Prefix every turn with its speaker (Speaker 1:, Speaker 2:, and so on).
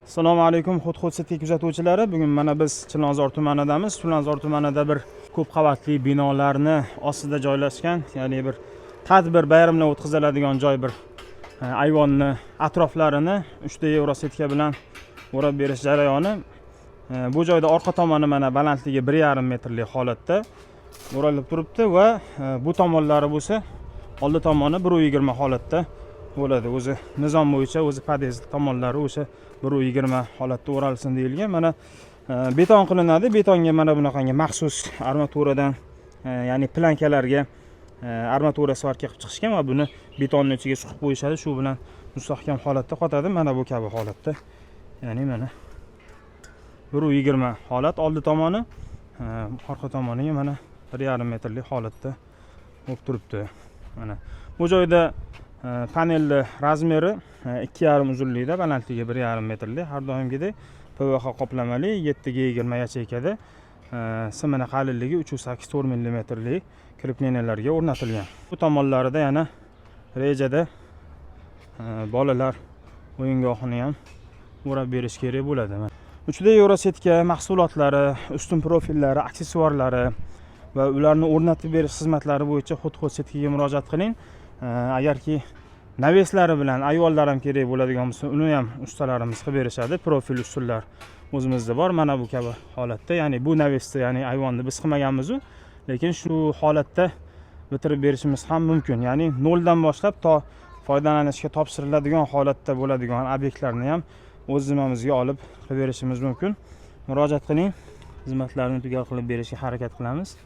Speaker 1: Assalomu alaykum Xudxud City kuzatuvchilari. Bugun mana biz Chilonzor tumanidamiz. Chilonzor tumanida bir ko'p qavatli binolarni ostida joylashgan, ya'ni bir tadbir, bayramlar o'tkaziladigan joy, bir ayvonni atroflarini 3D Eurosetka bilan o'rab berish jarayoni. Bu joyda orqa tomoni mana balandligi 1,5 metrlik holatda o'ralib turibdi va bu tomonlari bo'lsa oldi tomoni 1,20 holatda bo'ladi. O'zi nizom bo'yicha o'zi pod'ezd tomonlari o'sha 1,20 holatda o'ralsin deyilgan. Mana beton qilinadi. Betonga mana bunaqangi maxsus armaturadan, ya'ni plankalarga armatura svarka qilib chiqishgan va buni betonning ichiga suqib qo'yishadi. Shu bilan mustahkam holatda qotadi. Mana bu kabi holatda. Ya'ni mana 1,20 holat oldi tomoni, orqa tomoniga mana 1,5 metrlik holatda bo'lib turibdi. Mana bu joyda panelni razmeri 2,5 uzunlikda, balandligi 1,5 metrlik, har doimgidek PVH qoplamali 7x20 yacheykada, simini qalinligi 384 mmlik krepleniylarga o'rnatilgan. Bu tomonlarida yana rejada bolalar o'yingohini ham o'rab berish kerak bo'ladi. 3D Eurosetka mahsulotlari, ustun profillari, aksessuarlari va ularni o'rnatib berish xizmatlari bo'yicha Xudxud Citkaga murojaat qiling. Agarki naveslari bilan ayvonlar ham kerak bo'ladigan bo'lsa, uni ham ustalarimiz qilib berishadi. Profil usullar o'zimizda bor. Mana bu kabi holatda, ya'ni bu navesni, ya'ni ayvonni biz qilmaganmiz-ku, lekin shu holatda bitirib berishimiz ham mumkin. Ya'ni noldan boshlab to foydalanishga topshiriladigan holatda bo'ladigan obyektlarni ham o'z zimmamizga olib qilib berishimiz mumkin. Murojaat qiling. Xizmatlarni tugal qilib berishga harakat qilamiz.